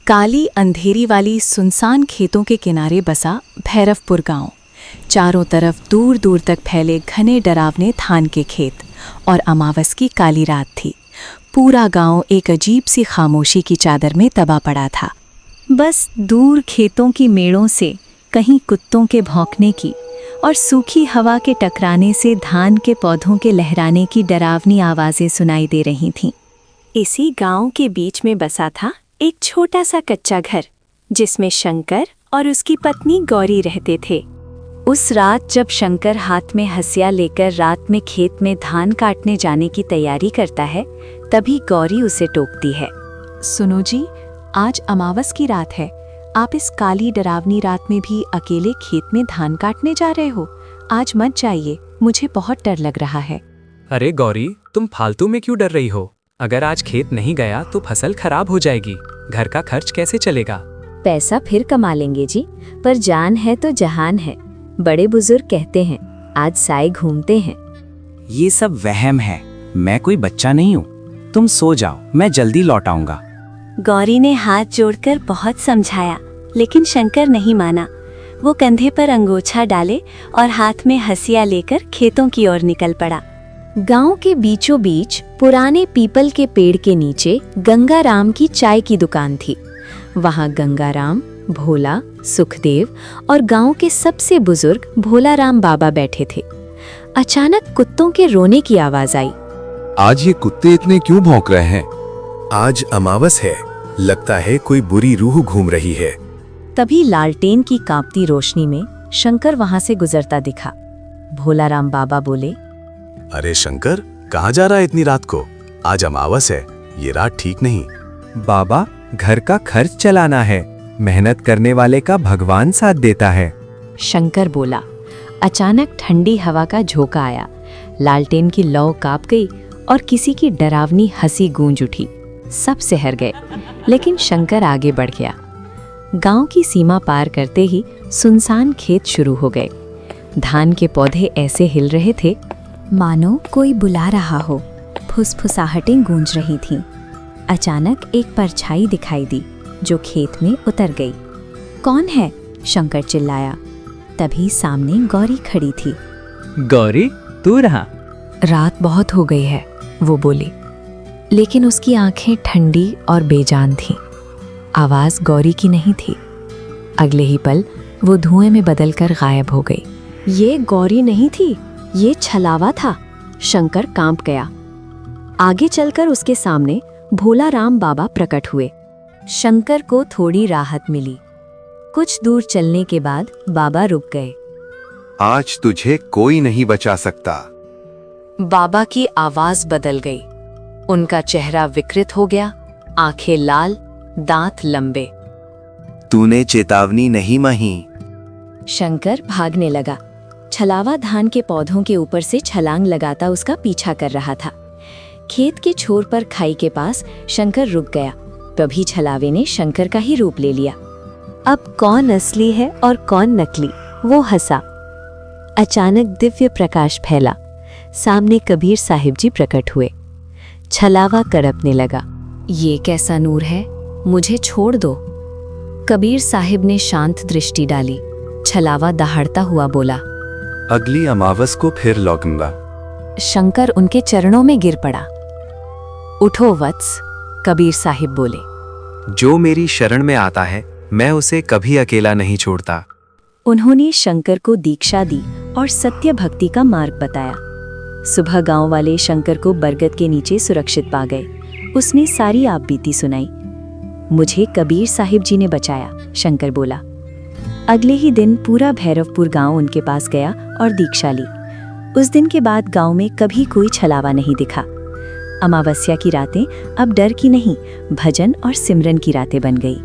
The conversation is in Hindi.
काली अंधेरी वाली सुनसान खेतों के किनारे बसा भैरवपुर गांव। चारों तरफ दूर दूर तक फैले घने डरावने धान के खेत और अमावस की काली रात थी। पूरा गांव एक अजीब सी खामोशी की चादर में दबा पड़ा था। बस दूर खेतों की मेड़ों से कहीं कुत्तों के भौंकने की और सूखी हवा के टकराने से धान के पौधों के लहराने की डरावनी आवाज़ें सुनाई दे रही थीं। इसी गांव के बीच में बसा था एक छोटा सा कच्चा घर, जिसमें शंकर और उसकी पत्नी गौरी रहते थे। उस रात जब शंकर हाथ में हंसिया लेकर रात में खेत में धान काटने जाने की तैयारी करता है, तभी गौरी उसे टोकती है। सुनो जी, आज अमावस की रात है। आप इस काली डरावनी रात में भी अकेले खेत में धान काटने जा रहे हो? आज मत जाइए, मुझे बहुत डर लग रहा है। अरे गौरी, तुम फालतू में क्यों डर रही हो? अगर आज खेत नहीं गया तो फसल खराब हो जाएगी। घर का खर्च कैसे चलेगा? पैसा फिर कमा लेंगे जी, पर जान है तो जहान है। बड़े बुजुर्ग कहते हैं, आज साए घूमते हैं। ये सब वहम है, मैं कोई बच्चा नहीं हूँ। तुम सो जाओ, मैं जल्दी लौट आऊंगा। गौरी ने हाथ जोड़कर बहुत समझाया, लेकिन शंकर नहीं माना। वो कंधे पर अंगोछा डाले और हाथ में हंसिया लेकर खेतों की ओर निकल पड़ा। गांव के बीचों बीच पुराने पीपल के पेड़ के नीचे गंगाराम की चाय की दुकान थी। वहां गंगाराम, भोला, सुखदेव और गांव के सबसे बुजुर्ग भोलाराम बाबा बैठे थे। अचानक कुत्तों के रोने की आवाज आई। आज ये कुत्ते इतने क्यों भौंक रहे हैं? आज अमावस है, लगता है कोई बुरी रूह घूम रही है। तभी लालटेन की कांपती रोशनी में शंकर वहां से गुजरता दिखा। भोलाराम बाबा बोले, अरे शंकर, कहाँ जा रहा है इतनी रात को? आज अमावस है, ये रात ठीक नहीं। बाबा, घर का खर्च चलाना है। मेहनत करने वाले का भगवान साथ देता है। शंकर बोला। अचानक ठंडी हवा का झोंका आया। लालटेन की लौ कांप गई और किसी की डरावनी हंसी गूंज उठी। सब सहर गए, लेकिन शंकर आगे बढ़ गया। गांव की सीमा पार करते ही सुनसान खेत शुरू हो गए। धान के पौधे ऐसे हिल रहे थे मानो कोई बुला रहा हो। फुसफुसाहटें गूंज रही थीं। अचानक एक परछाई दिखाई दी जो खेत में उतर गई। कौन है? शंकर चिल्लाया। तभी सामने गौरी खड़ी थी। गौरी, तू रहा? रात बहुत हो गई है, वो बोली, लेकिन उसकी आंखें ठंडी और बेजान थीं। आवाज गौरी की नहीं थी। अगले ही पल वो धुएं में बदलकर गायब हो गई। ये गौरी नहीं थी, ये छलावा था। शंकर कांप गया। आगे चलकर उसके सामने भोलाराम बाबा प्रकट हुए। शंकर को थोड़ी राहत मिली। कुछ दूर चलने के बाद बाबा रुक गए। आज तुझे कोई नहीं बचा सकता। बाबा की आवाज बदल गई। उनका चेहरा विकृत हो गया, आंखें लाल, दांत लंबे। तूने चेतावनी नहीं मानी। शंकर भागने लगा। छलावा धान के पौधों के ऊपर से छलांग लगाता उसका पीछा कर रहा था। खेत के छोर पर खाई के पास शंकर रुक गया। तभी छलावे ने शंकर का ही रूप ले लिया। अब कौन असली है और कौन नकली, वो हंसा। अचानक दिव्य प्रकाश फैला। सामने कबीर साहिब जी प्रकट हुए। छलावा कड़पने लगा। ये कैसा नूर है, मुझे छोड़ दो। कबीर साहिब ने शांत दृष्टि डाली। छलावा दहाड़ता हुआ बोला, अगली अमावस को फिर लौटूंगा। शंकर उनके चरणों में गिर पड़ा। उठो वत्स, कबीर साहिब बोले। जो मेरी शरण में आता है, मैं उसे कभी अकेला नहीं छोड़ता। उन्होंने शंकर को दीक्षा दी और सत्य भक्ति का मार्ग बताया। सुबह गांव वाले शंकर को बरगद के नीचे सुरक्षित पा गए। उसने सारी आपबीती सुनाई। मुझे कबीर साहिब जी ने बचाया, शंकर बोला। अगले ही दिन पूरा भैरवपुर गांव उनके पास गया और दीक्षा ली। उस दिन के बाद गांव में कभी कोई छलावा नहीं दिखा। अमावस्या की रातें अब डर की नहीं, भजन और सिमरन की रातें बन गई।